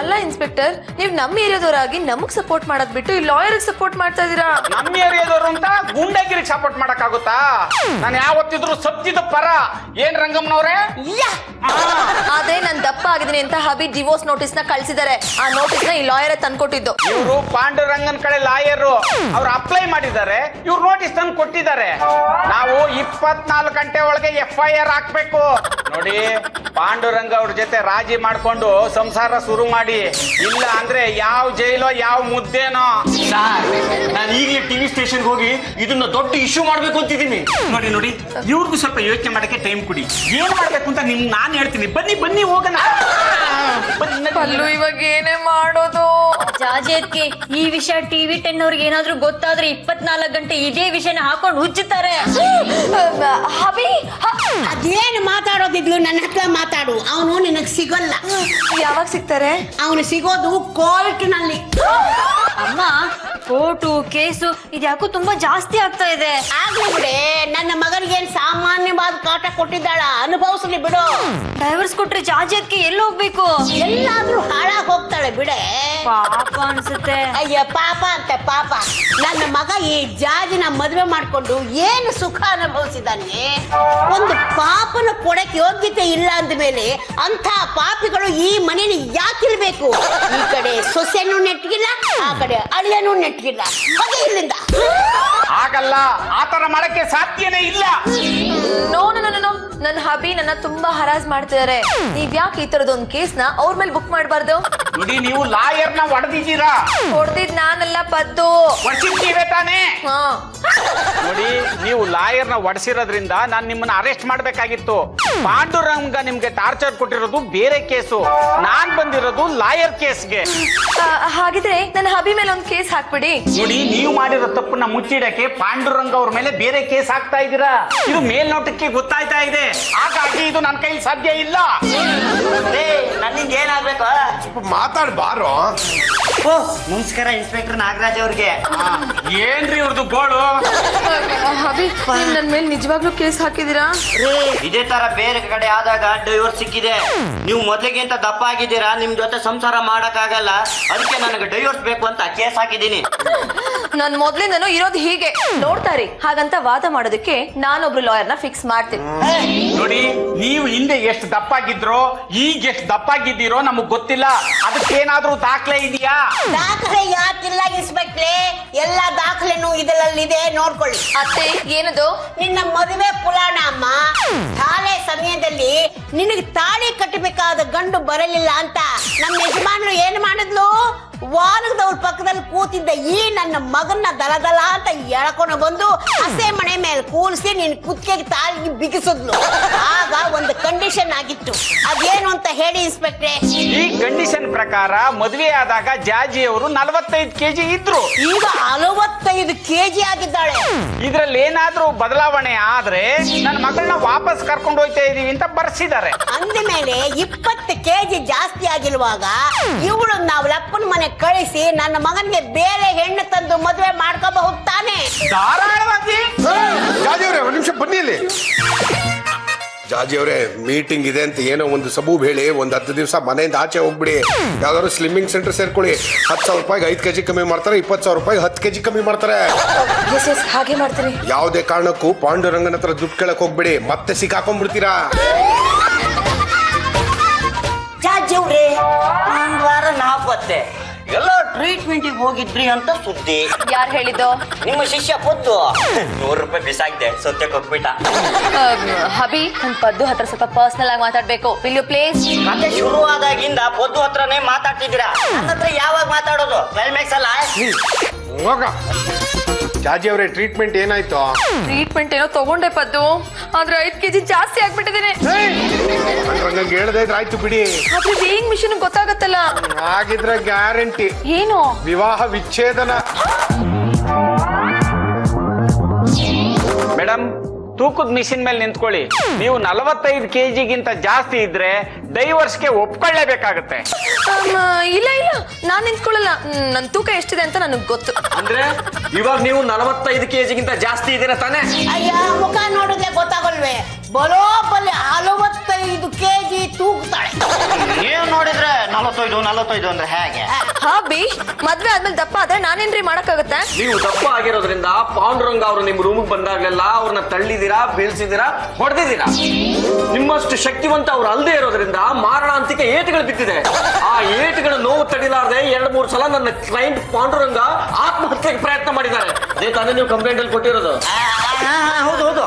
ಅಲ್ಲ ಇನ್ಸ್ಪೆಕ್ಟರ್, ನೀವ್ ನಮ್ಮ ಏರಿಯಾದವರಾಗಿ ನಮಗ್ ಸಪೋರ್ಟ್ ಮಾಡೋದ್ ಬಿಟ್ಟು ಈ ಲಾಯರ್ ಸಪೋರ್ಟ್ ಮಾಡ್ತಾ ಇದೀರಾ. ನಮ್ಮ ಏರಿಯಾದವ್ರು ಅಂತ ಗುಂಡಾಗಿರಿಗೆ ಸಪೋರ್ಟ್ ಮಾಡಕ್ ಆಗುತ್ತಾ? ನಾನು ಯಾವತ್ತಿದ್ರು ಸತ್ಯದ ಪರ. ಏನ್ ರಂಗಮ್ಮನವ್ರೆ? ಅದೇ ನಾನ್ ದಪ್ಪ ಆಗಿದ್ದೀನಿ ಅಂತ ಹಬಿ ಡಿವೋರ್ಸ್ ನೋಟಿಸ್ ನ ಕಳ್ಸಿದ್ದಾರೆ. ಆ ನೋಟಿಸ್ ನ ಈ ಲಾಯರ್ ತಂದ್ಕೊಟ್ಟಿದ್ದು. ಇವರು ಪಾಂಡುರಂಗನ್ ಕಡೆ ಲಾಯರ್, ಅವ್ರು ಅಪ್ಲೈ ಮಾಡಿದ್ದಾರೆ, ಇವ್ರು ನೋಟಿಸ್ ತಂದು ಕೊಟ್ಟಿದ್ದಾರೆ. ನಾವು 24 ಗಂಟೆ ಒಳಗೆ FIR ಹಾಕ್ಬೇಕು. ನೋಡಿ, ಪಾಂಡುರಂಗ ಅವ್ರ ಜೊತೆ ರಾಜಿ ಮಾಡ್ಕೊಂಡು ಸಂಸಾರ ಶುರು ಮಾಡಿ, ಇಲ್ಲ ಅಂದ್ರೆ ಯಾವ ಜೈಲೋ ಯಾವ ಮುದ್ದೇನೋ. ನಾನು ಈಗಲೇ ಟಿವಿ ಸ್ಟೇಷನ್ ಹೋಗಿ ಇದನ್ನ ದೊಡ್ಡ ಇಶ್ಯೂ ಮಾಡ್ಬೇಕು ಅಂತಿದ್ದೀನಿ. ನೋಡಿ, ಇವ್ರಿಗೂ ಸ್ವಲ್ಪ ಯೋಚನೆ ಮಾಡಕ್ಕೆ ಟೈಮ್ ಕೊಡಿ. ಏನ್ ಮಾಡ್ಬೇಕು ಅಂತ ನಾನು ಹೇಳ್ತೀನಿ. ಬನ್ನಿ ಹೋಗೋಣ. ಪಲ್ಲು, ಇವಾಗ ಏನೇ ಮಾಡೋದು? ಜಾಜೇತ್ಗೆ ಈ ವಿಷಯ TV 10 ಅವ್ರಿಗೆ ಏನಾದ್ರೂ ಗೊತ್ತಾದ್ರೆ 24 ಗಂಟೆ ಇದೇ ವಿಷಯನ ಹಾಕೊಂಡು ಹುಚ್ಚುತ್ತಾರೆ. ಹಬಿ, ಅದೇನು ಮಾತಾಡೋದಿದ್ಲು ನನ್ನ ಹತ್ರ ಮಾತಾಡು. ಅವನು ನಿನಗ್ ಸಿಗಲ್ಲ. ಯಾವಾಗ ಸಿಗ್ತಾರೆ? ಅವನು ಸಿಗೋದು ಕೋರ್ಟ್ನಲ್ಲಿ. ಅಮ್ಮ, ಕೋರ್ಟು ಕೇಸು ಇದ್ಯಾಕೋ ತುಂಬಾ ಜಾಸ್ತಿ ಆಗ್ತಾ ಇದೆ. ಆಗ್ಲಿ ಬಿಡೆ, ನನ್ನ ಮಗನಿಗೆ ಸಾಮಾನ್ಯವಾದ ಕಾಟ ಕೊಟ್ಟಿದ್ದಾಳ, ಅನುಭವಿಸ್ಲಿ ಬಿಡು. ಡೈವರ್ಸ್ ಕೊಟ್ರೆ ಜಾಜೇತ್ಗೆ ಎಲ್ಲಿ ಹೋಗ್ಬೇಕು? ಎಲ್ಲಾದ್ರೂ ಹಾಳಾಗಿ ಹೋಗ್ತಾಳೆ ಬಿಡೆ. ಪಾಪ ಅನ್ಸುತ್ತೆ. ಅಯ್ಯ ಪಾಪ ಅಂತ ಪಾಪ. ನನ್ನ ಮಗ ಈ ಜಾಜಿನ ಮದುವೆ ಮಾಡ್ಕೊಂಡು ಏನು ಸುಖ ಅನುಭವಿಸಿದಾನೆ. ಒಂದು ಪಾಪನ ಕೊಡಕ್ಕೆ ಯೋಗ್ಯತೆ ಇಲ್ಲ ಅಂದ ಮೇಲೆ ಅಂತ ಪಾಪಿಗಳು ಈ ಮನೇನ ಯಾಕಿರ್ಬೇಕು? ಈ ಕಡೆ ಸೊಸೆನೂ ನೆಟ್ಗಿಲ್ಲ, ಆ ಕಡೆ ಅಳಿಯನೂ ನೆಟ್ಗಿಲ್ಲ. ಹಾಗೆ ಇಲ್ಲಿಂದ ಆಗಲ್ಲ, ಆತರ ಮಾಡಕ್ಕೆ ಸಾಧ್ಯನೇ ಇಲ್ಲ. ನೋ, ನನ್ನ ಹಬಿ ನನ್ನ ತುಂಬಾ ಹರಾಜ್ ಮಾಡ್ತಿದ್ದಾರೆ. ನೀವ್ ಯಾಕೆ ಈ ತರದೊಂದು ಕೇಸ್ ನ ಅವ್ರ ಮೇಲೆ ಬುಕ್ ಮಾಡಬಾರ್ದು? ನೋಡಿ, ನೀವು ಲಾಯರ್ನ ಹೊಡೆದಿದ್ದೀರಾ. ಹೊಡೆದಿದ್ ನಾನೆಲ್ಲ ಪದ್ದು ಹೊಡ್ಸಿದ್ದೀರಾ ತಾನೇ? ಹಾ. ನೋಡಿ, ನೀವು ಲಾಯರ್ನ ಹೊಡೆಸಿರೋದ್ರಿಂದ ನಾನು ನಿಮ್ಮನ್ನ ಅರೆಸ್ಟ್ ಮಾಡ್ಬೇಕಾಗಿತ್ತು. ಪಾಂಡುರಂಗ ನಿಮ್ಗೆ ಟಾರ್ಚರ್ ಕೊಟ್ಟಿರೋದು ಬೇರೆ ಕೇಸು, ನಾನ್ ಬಂದಿರೋದು ಲಾಯರ್ ಕೇಸ್ಗೆ. ಹಾಗಿದ್ರೆ ನನ್ನ ಹಬಿ ಮೇಲೆ ಒಂದು ಕೇಸ್ ಹಾಕ್ಬಿಡಿ. ನೋಡಿ, ನೀವು ಮಾಡಿರೋ ತಪ್ಪನ್ನ ಮುಚ್ಚಿಡಕ್ಕೆ ಪಾಂಡುರಂಗ ಅವ್ರ ಮೇಲೆ ಬೇರೆ ಕೇಸ್ ಹಾಕ್ತಾ ಇದ್ದೀರಾ. ಇದು ಮೇಲ್ನೋಟಕ್ಕೆ ಗೊತ್ತಾಯ್ತಾ ಇದೆ. ಹಾಗಾಗಿ ಇದು ನನ್ನ ಕೈಲಿ ಸಾಧ್ಯ ಇಲ್ಲ. ನನ್ನಿಂದ ಏನಾಗ್ಬೇಕು? ಮಾತಾಡ್ಬಾರೋ. ನಮಸ್ಕಾರ ಇನ್ಸ್ಪೆಕ್ಟರ್ ನಾಗರಾಜ್ ಅವ್ರಿಗೆ. ಏನ್ರಿ ಇವ್ರದ್ದು ಗೋಳು? ಹಬಿ, ನೀವ್ ನನ್ ಮೇಲೆ ನಿಜವಾಗ್ಲೂ ಕೇಸ್ ಹಾಕಿದೀರಾ? ಇದೇ ತರ ಬೇರೆ ಕಡೆ ಆದಾಗ ಡೈವರ್ಸ್ ಸಿಕ್ಕಿದೆ. ನೀವು ಮೊದ್ಲಿಗಿಂತ ದಪ್ಪ ಆಗಿದ್ದೀರಾ, ನಿಮ್ ಜೊತೆ ಸಂಸಾರ ಮಾಡಕ್ ಆಗಲ್ಲ, ಅದಕ್ಕೆ ನನಗೆ ಡೈವರ್ಸ್ ಬೇಕು ಅಂತ ಕೇಸ್ ಹಾಕಿದ್ದೀನಿ. ನನ್ ಮೊದ್ಲಿಂದನೂ ಇರೋದು ಹೀಗೆ ನೋಡ್ತಾರಿ. ಹಾಗಂತ ವಾದ ಮಾಡೋದಕ್ಕೆ ನಾನೊಬ್ರು ಲಾಯರ್ನ ಫಿಕ್ಸ್ ಮಾಡ್ತೀನಿ. ನೋಡಿ, ನೀವು ಹಿಂದೆ ಎಷ್ಟು ದಪ್ಪಾಗಿದ್ರೋ ಈಗ ಎಷ್ಟು ದಪ್ಪಾಗಿದ್ದೀರೋ ನಮಗ್ ಗೊತ್ತಿಲ್ಲ. ಅದಕ್ಕೇನಾದ್ರೂ ದಾಖಲೆ ಇದೆಯಾ? ದಾಖಲೆ ಯಾಕಿಲ್ಲ ಇನ್ಸ್ಪೆಕ್ಟ್ರೆ? ಎಲ್ಲಾ ದಾಖಲೆನೂ ಇದರಲ್ಲಿದೆ, ನೋಡ್ಕೊಳ್ಳಿ. ಅತ್ತೆ ಏನದು? ನಿನ್ನ ಮದುವೆ ಪುರಾಣ ಅಮ್ಮ. ಶಾಲೆ ಸಮಯದಲ್ಲಿ ನಿನಗೆ ತಾಳಿ ಕಟ್ಟಬೇಕಾದ ಗಂಡು ಬರಲಿಲ್ಲ ಅಂತ ನಮ್ಮ ಯಜಮಾನರು ಏನ್ ಮಾಡಿದ್ಲು? ವಾನದವ್ರ ಪಕ್ಕದಲ್ಲಿ ಕೂತಿದ್ದ ಈ ನನ್ನ ಮಗನ್ನ ದಲದಲ ಅಂತ ಎಳ್ಕೊಂಡು ಬಂದು ಹಸೆ ಮನೆ ಮೇಲೆ ಕೂರಿಸಿ ನಿನ್ ಕುತ್ತಿಗೆಗೆ ತಾಳಿಗೆ ಬಿಗಿಸಿದ್ಲು. ಆಗ ಒಂದು ಕಂಡೀಷನ್ ಆಗಿತ್ತು. ಅದೇನು ಅಂತ ಹೇಳಿ ಇನ್ಸ್ಪೆಕ್ಟ್ರೆ? ಈ ಕಂಡೀಷನ್ ಪ್ರಕಾರ ಮದುವೆ ಆದಾಗ ಜಾಜಿ ಅವರು 45 ಕೆಜಿ ಇದ್ರು. ಈಗ 65 ಕೆಜಿ ಆಗಿದ್ದಾಳೆ. ಇದ್ರಲ್ಲಿ ಏನಾದ್ರೂ ಬದಲಾವಣೆ ಆದ್ರೆ ನನ್ನ ಮಗಳನ್ನ ವಾಪಸ್ ಕರ್ಕೊಂಡು ಹೋಗ್ತಾ ಇದೀವಿ ಅಂತ ಬರ್ಸಿದ್ದಾರೆ. ಅಂದ ಮೇಲೆ 20 ಕೆಜಿ ಜಾಸ್ತಿ ಆಗಿರುವಾಗ ಇವಳು ನಾವು ಲಪ್ಪನ ಮನೆ ಕಳಿಸಿ ನನ್ನ ಮಗನಿಗೆ ಬೇರೆ ಹೆಣ್ಣು ತಂದು ಮದುವೆ ಮಾಡ್ಕೋಬಹುದು ತಾನೆ? ಧಾರಾಳವಾಗಿ. ಜಾಜಿ ಅವರೇ ಒಂದ್ ನಿಮಿಷ ಬನ್ನಿ ಇಲ್ಲಿ. ಜಾಜಿ ಅವರೇ, ಮೀಟಿಂಗ್ ಇದೆ ಅಂತ ಏನೋ ಒಂದು ಸಬೂಬ್ ಹೇಳಿ ಒಂದ್ 10 ದಿವಸ ಮನೆಯಿಂದ ಆಚೆ ಹೋಗ್ಬಿಡಿ. ಯಾವ್ದಾದ್ರು ಸ್ಲಿಮ್ಮಿಂಗ್ ಸೆಂಟರ್ ಸೇರ್ಕೊಳ್ಳಿ. 10,000 ರೂಪಾಯಿಗೆ 5 ಕೆಜಿ ಕಮ್ಮಿ ಮಾಡ್ತಾರೆ, 20,000 ರೂಪಾಯಿಗೆ 10 ಕೆಜಿ ಕಮ್ಮಿ ಮಾಡ್ತಾರೆ. ಹಾಗೆ ಮಾಡ್ತೀನಿ. ಯಾವುದೇ ಕಾರಣಕ್ಕೂ ಪಾಂಡುರಂಗನ ಹತ್ರ ದುಡ್ಡು ಕೇಳಕ್ ಹೋಗ್ಬಿಡಿ, ಮತ್ತೆ ಸಿಕ್ಕಾಕೊಂಡ್ಬಿಡ್ತೀರಾ. ಜಾಜಿ ಅವ್ರೆ, ಒಂದ್ ವಾರ ನಾಪತ್ತೆ ಎಲ್ಲ ಟ್ರೀಟ್ಮೆಂಟಿಗೆ ಹೋಗಿದ್ರಿ ಅಂತ ಸುದ್ದಿ. ಯಾರು ಹೇಳಿದ್ದು? ನಿಮ್ಮ ಶಿಷ್ಯ ಪದ್ದು 100 ರೂಪಾಯಿ ಬಿಸಾಕ್ದೆ, ಸತ್ಯಕ್ಕೆ ಹೋಗ್ಬಿಟ್ಟ. ಹಬಿ, ನನ್ ಪದ್ದು ಹತ್ರ ಸ್ವಲ್ಪ ಪರ್ಸನಲ್ ಆಗಿ ಮಾತಾಡ್ಬೇಕು. Will you please? ಕತೆ ಶುರುವಾದಾಗಿಂದ ಪದ್ದು ಹತ್ರನೇ ಮಾತಾಡ್ತಿದ್ದೀರಾ. ನನ್ನ ಹತ್ರ ಯಾವಾಗ ಮಾತಾಡೋದು? ಕ್ಲೈಮ್ಯಾಕ್ಸ್ ಅಲ್ಲ. ಹೋಗ. ಜಾಜಿ ಅವರೇ, ಟ್ರೀಟ್ಮೆಂಟ್ ಏನಾಯ್ತು? ಟ್ರೀಟ್ಮೆಂಟ್ ಏನೋ ತಗೊಂಡೆ ಪದ್ದು, ಆದ್ರೆ 5 ಕೆಜಿ ಜಾಸ್ತಿ ಆಗ್ಬಿಟ್ಟಿದ್ದೀನಿ. ಪಾಂಡುರಂಗಂಗೆ ಹೇಳ್ದೆ ಇದ್ರೆ ಆಯ್ತು ಬಿಡಿ. ಆದ್ರೆ ವೇಯಿಂಗ್ ಮಿಷಿನ್ ಗೊತ್ತಾಗತ್ತಲ್ಲ. ಆಗಿದ್ರೆ ಗ್ಯಾರಂಟಿ ಏನು? ವಿವಾಹ ವಿಚ್ಛೇದನ. ಮೇಡಮ್, ತೂಕದ ಮಿಷಿನ್ ಮೇಲೆ ನಿಂತ್ಕೊಳ್ಳಿ. ನೀವು 45 ಕೆಜಿಗಿಂತ ಜಾಸ್ತಿ ಇದ್ರೆ ಡೈವರ್ಸ್ಗೆ ಒಪ್ಕೊಳ್ಳೇಬೇಕಾಗತ್ತೆ. ಇಲ್ಲ ಇಲ್ಲ, ನಾನ್ ನಿಂತ್ಕೊಳ್ಳಲ್ಲ. ನನ್ ತೂಕ ಎಷ್ಟಿದೆ ಅಂತ ನನಗ್ ಗೊತ್ತು. ಅಂದ್ರೆ ಇವಾಗ ನೀವು 45 ಕೆಜಿಗಿಂತ ಜಾಸ್ತಿ ಇದ್ದೀರಾ ತಾನೇ? ಅಯ್ಯ, ಮುಖ ನೋಡಿದ್ರೆ ಗೊತ್ತಾಗಲ್ವೇ? ಬರೋಬ್ಬರಿ 45 ಕೆಜಿ ತೂಗ್ತಾಳೆ. ನೀವು ನೋಡಿದ್ರೆ 45 ಅಂದ್ರೆ ಹೇಗೆ? ಹಾಬಿ, ಮದ್ವೆ ಆದ್ಮೇಲೆ ದಪ್ಪ ಆದ್ರೆ ನಾನೇನ್ರಿ ಮಾಡಕ್ಕಾಗತ್ತೆ? ನೀವು ದಪ್ಪ ಆಗಿರೋದ್ರಿಂದ ಪಾಂಡುರಂಗ ಅವರು ನಿಮ್ ರೂಮಿಗೆ ಬಂದಾಗ್ಲೆಲ್ಲ ಅವ್ರನ್ನ ತಳ್ಳಿದೀರಾ, ಬೀಳ್ಸಿದೀರಾ, ಹೊಡೆದಿದ್ದೀರಾ. ನಿಮ್ಮಷ್ಟು ಶಕ್ತಿವಂತ ಅವ್ರು ಅಲ್ಲದೆ ಇರೋದ್ರಿಂದ ಮಾರಣಾಂತಿಕ ಏಟುಗಳು ಬಿದ್ದಿದೆ. ಆ ಏಟುಗಳ ನೋವು ತಡಿಲಾರದೆ 2-3 ಸಲ ನನ್ನ ಕ್ಲೈಂಟ್ ಪಾಂಡುರಂಗ ಆತ್ಮಹತ್ಯೆಗೆ ಪ್ರಯತ್ನ ಮಾಡಿದ್ದಾರೆ. ಅದೇ ತಾನೇ ನೀವು ಕಂಪ್ಲೇಂಟ್ ಅಲ್ಲಿ ಕೊಟ್ಟಿರೋದು. ಹೌದು.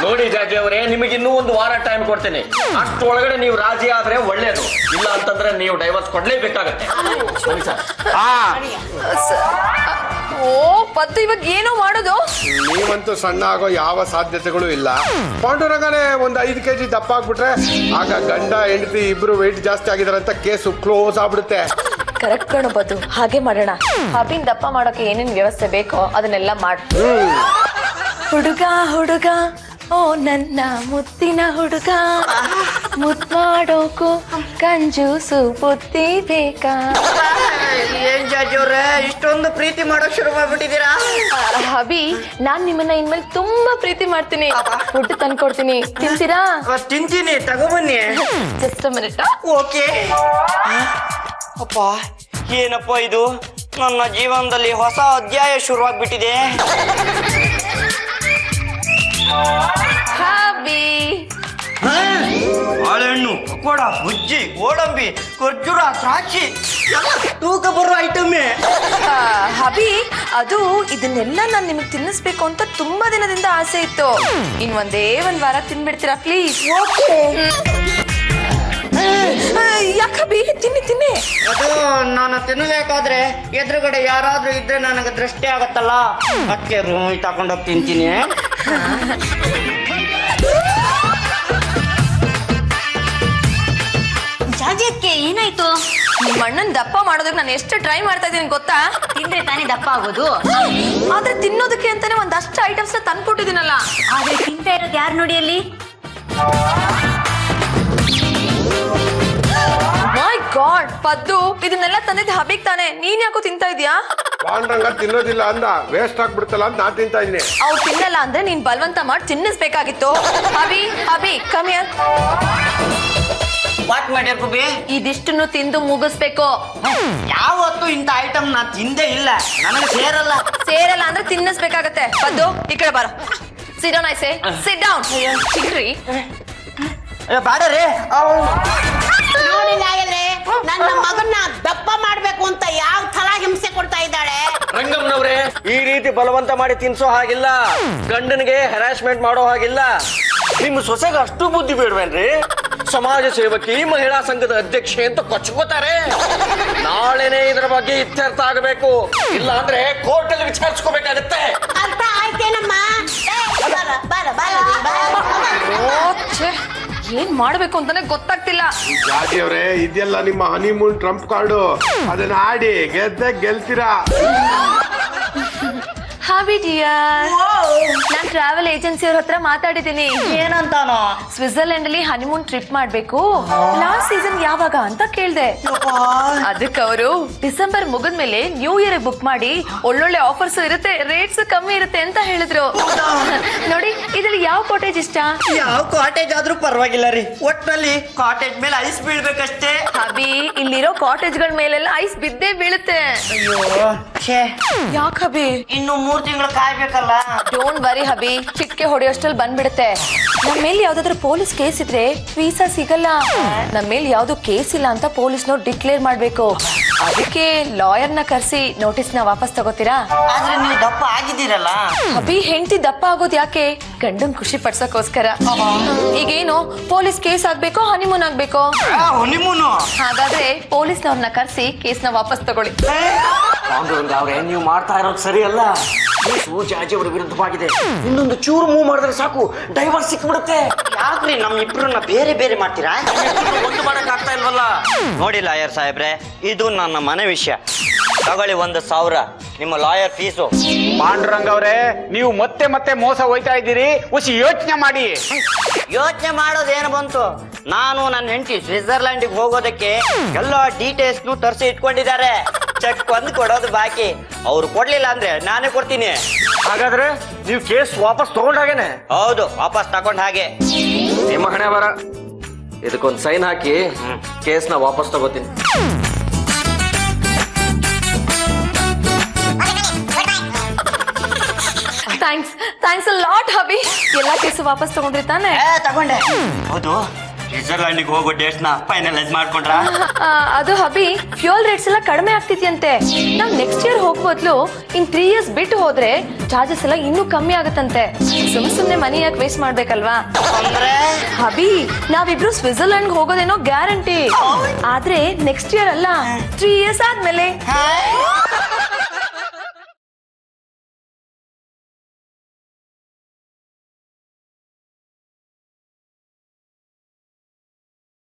ನೋಡಿ ಜಾಜಿ ಅವರೇ, ನಿಮಗೆ ಇನ್ನೂ 1 ವಾರ ಟೈಮ್ ಕೊಡ್ತೇನೆ. ಅಷ್ಟೊಳಗಡೆ ನೀವು ರಾಜಿ ಆದ್ರೆ ಒಳ್ಳೇದು, ಇಲ್ಲ ಅಂತಂದ್ರೆ ನೀವು ಡೈವರ್ಸ್ ಕೊಡ್ಲೇಬೇಕಾಗತ್ತೆ. ಸರಿ ಸರ್. ಓ ಪದ್ದು, ಇವಾಗ ಏನೋ ಮಾಡೋದು? ನೀವಂತೂ ಸಣ್ಣ ಆಗೋ ಯಾವ ಸಾಧ್ಯತೆಗಳು ಇಲ್ಲ. ಪಾಂಡುರಂಗನೇ ಒಂದು 5 ಕೆಜಿ ದಪ್ಪ ಆಗ್ಬಿಟ್ರೆ ಆಗ ಗಂಡ ಹೆಂಡತಿ ಇಬ್ರು ವೆಯ್ಟ್ ಜಾಸ್ತಿ ಆಗಿದಾರೆ ಅಂತ ಕೇಸು ಕ್ಲೋಸ್ ಆಗ್ಬಿಡುತ್ತೆ. ಕರೆಕ್ಟ್ ಕಣೋ ಪದ್ದು, ಹಾಗೆ ಮಾಡೋಣ. ಹಬಿನ್ ದಪ್ಪ ಮಾಡೋಕೆ ಏನೇನ್ ವ್ಯವಸ್ಥೆ ಬೇಕೋ ಅದನ್ನೆಲ್ಲ ಮಾಡು. ಹುಡುಗ ಹುಡುಗ, ಓ ನನ್ನ ಮುತ್ತಿನ ಹುಡುಗ, ಮುತ್ ಮಾಡೋಕು ಕಂಜೂಸು ಬುದ್ಧಿ ಬೇಕಾ? ಏನ್ ಜಾಜಿ ಅವ್ರೆ, ಇಷ್ಟೊಂದು ಪ್ರೀತಿ ಮಾಡೋಕ್ ಶುರು ಮಾಡ್ಬಿಟ್ಟಿದ್ದೀರಾ? ಹಬಿ, ನಾನ್ ನಿಮ್ಮನ್ನ ಇನ್ಮೇಲೆ ತುಂಬಾ ಪ್ರೀತಿ ಮಾಡ್ತೀನಿ. ಫುಡ್ ತಂದ್ಕೊಡ್ತೀನಿ, ತಿಂತೀರಾ? ತಿಂತೀನಿ, ತಗೊಬನ್ನಿ. Just minute. ಓಕೆ. ಅಪ್ಪ, ಏನಪ್ಪ ಇದು? ನನ್ನ ಜೀವನದಲ್ಲಿ ಹೊಸ ಅಧ್ಯಾಯ ಶುರುವಾಗ್ಬಿಟ್ಟಿದೆ. ಹಬಿ, ಬಾಳೆಹಣ್ಣು, ಪಕೋಡ, ಬುಜ್ಜಿ, ಗೋಡಂಬಿ, ಖರ್ಜೂರ, ದ್ರಾಕ್ಷಿ ಎಲ್ಲ ತೂಕ ಬರೋ ಐಟಮ್ಮೇ. ಹಬಿ, ಅದು ಇದನ್ನೆಲ್ಲ ನಾನ್ ನಿಮಗ್ ತಿನ್ನಿಸ್ಬೇಕು ಅಂತ ತುಂಬಾ ದಿನದಿಂದ ಆಸೆ ಇತ್ತು. ಇನ್ ಒಂದೇ 1 ವಾರ ತಿನ್ಬಿಡ್ತೀರಾ ಪ್ಲೀಸ್? ಯಾಕಬಿ, ತಿನ್ನಿ. ಅದು ನಾನು ತಿನ್ನಬೇಕಾದ್ರೆ ಎದುರುಗಡೆ ಯಾರಾದ್ರೂ ಇದ್ರೆ ನನಗೆ ದೃಷ್ಟಿ ಆಗತ್ತಲ್ಲ, ಅದಕ್ಕೆ ರೂಮ್ ತಗೊಂಡೋಗಿ ತಿಂತೀನಿ. ಜಾಜಕ್ಕೆ ಏನಾಯ್ತು? ನಿಮ್ಮ ಅಣ್ಣನ್ ದಪ್ಪ ಮಾಡೋದಕ್ಕೆ ನಾನು ಎಷ್ಟು ಟ್ರೈ ಮಾಡ್ತಾ ಇದ್ದೀನಿ ಗೊತ್ತಾ? ತಿಂದ್ರೆ ತಾನೇ ದಪ್ಪ ಆಗೋದು. ಆದ್ರೆ ತಿನ್ನೋದಕ್ಕೆ ಅಂತಾನೆ ಒಂದಷ್ಟು ಐಟಮ್ಸ್ ತಂದ್ಕೊಟ್ಟಿದ್ದೀನಲ್ಲ. ಆದ್ರೆ ತಿಂತಾ ಇರೋದು ಯಾರು ನೋಡಿ ಅಲ್ಲಿ? ಮೈ ಗಾಡ್ ಪದ್ದು, ಇದನ್ನೆಲ್ಲ ತಂದಿದ್ದು ಹಬಿಗ್ ತಾನೆ, ನೀನ್ ಯಾಕೋ ತಿಂತಾ ಇದೀಯಾ? ಪಾಂಡುರಂಗ ತಿನ್ನೋದಿಲ್ಲ ಅಂದ, ವೇಸ್ಟ್ ಆಗ್ಬಿಡ್ತಲ್ಲ ಅಂತ ನಾನ್ ತಿಂತಾ ಇದೀನಿ. ಅವ್ರು ತಿನ್ನಲ್ಲ ಅಂದ್ರೆ ನೀನ್ ಬಲವಂತ ಮಾಡಿ ತಿನ್ನಿಸ್ಬೇಕಾಗಿತ್ತು. ಹಬಿ, ಕಮ್ ಹಿಯರ್. ವಾಟ್ ಮಾಡ್ಯಾರ ಗುಬ್ಬಿ? ಇದಿಷ್ಟನ್ನು ತಿಂದು ಮುಗಿಸ್ಬೇಕು. ಯಾವತ್ತು ಇಂಥ ಐಟಮ್ ನಾ ತಿಂದೇ ಇಲ್ಲ, ನನಗೆ ಸೇರಲ್ಲ. ಸೇರಲ್ಲ ಅಂದ್ರೆ ತಿನ್ನಿಸ್ಬೇಕಾಗತ್ತೆ. ಬಂದು ಈ ಕಡೆ ಬಾರ. Sit down I say, sit down. ಚಿಕ್ರಿ ಬಾಡರಿ. ನೋಡಿ ನಾಯಲ್ಲೇ, ನನ್ನ ಮಗನ್ನ ದಪ್ಪ ಮಾಡ್ಬೇಕು ಅಂತ ಯಾವ ತರ ಹಿಂಸೆ ಕೊಡ್ತಾ ಇದ್ದಾಳೆ. ರಂಗಮ್ಮನವ್ರೆ, ಈ ರೀತಿ ಬಲವಂತ ಮಾಡಿ ತಿನ್ಸೋ ಹಾಗಿಲ್ಲ, ಗಂಡನಿಗೆ ಹರಾಸ್ಮೆಂಟ್ ಮಾಡೋ ಹಾಗಿಲ್ಲ. ನಿಮ್ಮ ಸೊಸೆಗೆ ಅಷ್ಟು ಬುದ್ಧಿ ಬೇಡ್ವೇನ್ರಿ? ಸಮಾಜ ಸೇವಕಿ, ಮಹಿಳಾ ಸಂಘದ ಅಧ್ಯಕ್ಷೆ ಅಂತ ಕೊಚ್ಕೋತಾರೆ. ನಾಳೆನೆ ಇದರ ಬಗ್ಗೆ ಇತ್ಯರ್ಥ ಆಗಬೇಕು, ಇಲ್ಲ ಅಂದ್ರೆ ಕೋರ್ಟ್ ಅಲ್ಲಿ ವಿಚಾರಿಸ್ಕೋಬೇಕಾಗತ್ತೆ. ಅರ್ಥ ಆಯ್ತೇನಮ್ಮ? ಏನ್ ಮಾಡ್ಬೇಕು ಅಂತಾನೆ ಗೊತ್ತಾಗ್ತಿಲ್ಲ. ಜಾಜಿ ಅವರೇ, ಇದೆಲ್ಲ ನಿಮ್ಮ ಹನಿಮೂನ್ ಟ್ರಂಪ್ ಕಾರ್ಡು. ಅದನ್ನ ಆಡಿ ಗೆಲ್ತೀರಾ. ಹಾಬಿ ಡಿಯರ್, ನಾನ್ ಟ್ರಾವೆಲ್ ಏಜೆನ್ಸಿ ಅವ್ರ ಹತ್ರ ಮಾತಾಡಿದ್ದೀನಿ. ಏನಂತಾನೋ? ಸ್ವಿಟ್ಜರ್ಲೆಂಡ್ ಅಲ್ಲಿ ಹನಿಮೂನ್ ಟ್ರಿಪ್ ಮಾಡ್ಬೇಕು, ಲಾಸ್ಟ್ ಸೀಸನ್ ಯಾವಾಗ ಅಂತ ಕೇಳ್ದೆ. ಅದಕ್ಕೆ ಅವರು ಡಿಸೆಂಬರ್ ಮುಗಿದ್ಮೇಲೆ ನ್ಯೂ ಇಯರ್ ಬುಕ್ ಮಾಡಿ ಒಳ್ಳೊಳ್ಳೆ ಆಫರ್ಸ್ ಇರುತ್ತೆ, ರೇಟ್ಸ್ ಕಮ್ಮಿ ಇರುತ್ತೆ ಅಂತ ಹೇಳಿದ್ರು. ನೋಡಿ, ಇದ್ರಲ್ಲಿ ಯಾವ ಕಾಟೇಜ್ ಇಷ್ಟ? ಯಾವ ಕಾಟೇಜ್ ಆದ್ರೂ ಪರವಾಗಿಲ್ಲ ರೀ, ಒಟ್ನಲ್ಲಿ ಕಾಟೇಜ್ ಮೇಲೆ ಐಸ್ ಬೀಳ್ಬೇಕಷ್ಟೇ. ಹಬಿ, ಇಲ್ಲಿರೋ ಕಾಟೇಜ್ ಗಳ ಮೇಲೆಲ್ಲ ಐಸ್ ಬಿದ್ದೇ ಬೀಳುತ್ತೆ. ಅಯ್ಯೋ, ಯಾಕೆ ಹಬಿ? ಇನ್ನು 3 ತಿಂಗಳು ಕಾಯ್ಬೇಕಲ್ಲ. ಡೋಂಟ್ ವರಿ ಹಬಿ, ಚಿಟ್ಕೆ ಹೊಡೆಯೋಷ್ಟಲ್ಲಿ ಬಂದ್ಬಿಡುತ್ತೆ. ನಮ್ಮ ಮೇಲೆ ಯಾವ್ದಾದ್ರು ಪೊಲೀಸ್ ಕೇಸ್ ಇದ್ರೆ ವೀಸಾ ಸಿಗಲ್ಲ. ನಮ್ಮ ಮೇಲೆ ಯಾವ್ದು ಕೇಸ್ ಇಲ್ಲ ಅಂತ ಪೊಲೀಸ್ನವ್ರು ಡಿಕ್ಲೇರ್ ಮಾಡ್ಬೇಕು. ಅದಕ್ಕೆ ಲಾಯರ್ನ ಕರ್ಸಿ ನೋಟಿಸ್ನ ವಾಪಸ್ ತಗೋತೀರಾ? ಆದ್ರೆ ನೀವು ದಪ್ಪ ಆಗಿದ್ದೀರಲ್ಲ. ಹಬಿ, ಹೆಂಡತಿ ದಪ್ಪ ಆಗೋದು ಯಾಕೆ? ಗಂಡನ್ ಖುಷಿ ಪಡ್ಸಕ್ಕೋಸ್ಕರ. ಈಗೇನು ಪೊಲೀಸ್ ಕೇಸ್ ಆಗ್ಬೇಕೋ ಹನಿಮೂನ್ ಆಗ್ಬೇಕೋ? ಹನಿಮೂನು. ಹಾಗಾದ್ರೆ ಪೊಲೀಸ್ನವ್ರನ್ನ ಕರ್ಸಿ ಕೇಸ್ನ ವಾಪಸ್ ತಗೊಳ್ಳಿ. ಪಾಂಡುರಂಗ ಅವ್ರೆ, ನೀವು ಮಾಡ್ತಾ ಇರೋದು ಸರಿ ಅಲ್ಲ. ಕೇಸು ಜಾಜಿ ಅವರ ವಿರುದ್ಧವಾಗಿದೆ. ಇನ್ನೊಂದು ಚೂರು ಮೂವ್ ಮಾಡಿದ್ರೆ ಸಾಕು, ಡೈವರ್ಸ್ ಸಿಕ್ಬಿಡುತ್ತೆ. ಯಾಕ್ರಿ ನಮ್ ಇಬ್ರನ್ನ ಬೇರೆ ಬೇರೆ ಮಾಡ್ತೀರಾ? ಒಂದು ಮಾಡಕ್ ಆಗ್ತಾ ಇಲ್ವಲ್ಲ. ನೋಡಿ ಲಾಯರ್ ಸಾಹೇಬ್ರೆ, ಇದು ನನ್ನ ಮನೆ ವಿಷಯ. ತಗೊಳ್ಳಿ 1,000 ನಿಮ್ಮ ಲಾಯರ್ ಫೀಸು. ಪಾಂಡುರಂಗ ಅವರೇ, ನೀವು ಮತ್ತೆ ಮತ್ತೆ ಮೋಸ ಹೋಯ್ತಾ ಇದ್ದೀರಿ, ಹುಸಿ ಯೋಚನೆ ಮಾಡಿ. ಯೋಚನೆ ಮಾಡೋದೇನು ಬಂತು? ನಾನು ನನ್ನ ಹೆಂಡತಿ ಸ್ವಿಟ್ಜರ್ಲ್ಯಾಂಡಿಗೆ ಹೋಗೋದಕ್ಕೆ ಎಲ್ಲ ಡೀಟೇಲ್ಸ್ ತರಿಸಿ ಇಟ್ಕೊಂಡಿದ್ದಾರೆ. ಚೆಕ್ ಒಂದು ಕೊಡೋದು ಬಾಕಿ. ಅವ್ರು ಕೊಡ್ಲಿಲ್ಲ ಅಂದ್ರೆ ನಾನೇ ಕೊಡ್ತೀನಿ. ಹಾಗಾದ್ರೆ ನೀವು ಕೇಸ್ ವಾಪಸ್ ತಗೊಂಡಾಗೇನೆ? ಹೌದು, ವಾಪಸ್ ತಗೊಂಡ್ ಹಾಗೆ. ನಿಮ್ಮ ಹಣೆ ಬರ. ಇದಕ್ಕೊಂದು ಸೈನ್ ಹಾಕಿ ಕೇಸ್ನ ವಾಪಸ್ ತಗೋತೀನಿ. ಥ್ಯಾಂಕ್ಸ್ ಅ ಲಾಟ್ ಹಬಿ. ಎಲ್ಲಾ ಕೇಸು ವಾಪಸ್ ತಗೊಂಡ್ರಿ ತಾನೆ? ತಗೊಂಡೆ. ಹೌದು, ಸ್ವಿಟ್ಜರ್ಲ್ಯಾಂಡಿಗೆ ಹೋಗೋ ಡೇಟ್ಸ್ ನ ಫೈನಲೈಸ್ ಮಾಡ್ಕೊಂಡ್ರಾ? ಅದು ಹಬಿ, ಫ್ಯೂಯಲ್ ರೇಟ್ಸ್ ಎಲ್ಲ ಕಡಿಮೆ ಆಗ್ತಿದ್ಯಂತೆ. ನಾವ್ ನೆಕ್ಸ್ಟ್ ಇಯರ್ ಹೋಗ್ಬೋದ್ಲು. ಇನ್ 3 years ಬಿಟ್ಟು ಹೋದ್ರೆ ಚಾರ್ಜಸ್ ಎಲ್ಲ ಇನ್ನೂ ಕಮ್ಮಿ ಆಗುತ್ತಂತೆ. ಸುಮ್ನೆ ಮನಿ ಯಾಕೆ ವೇಸ್ಟ್ ಮಾಡ್ಬೇಕಲ್ವಾ? ಹಬಿ, ನಾವಿಬ್ರು ಸ್ವಿಟ್ಜರ್ಲ್ಯಾಂಡ್ ಹೋಗೋದೇನೋ ಗ್ಯಾರಂಟಿ, ಆದ್ರೆ ನೆಕ್ಸ್ಟ್ ಇಯರ್ ಅಲ್ಲ, 3 years ಆದ್ಮೇಲೆ.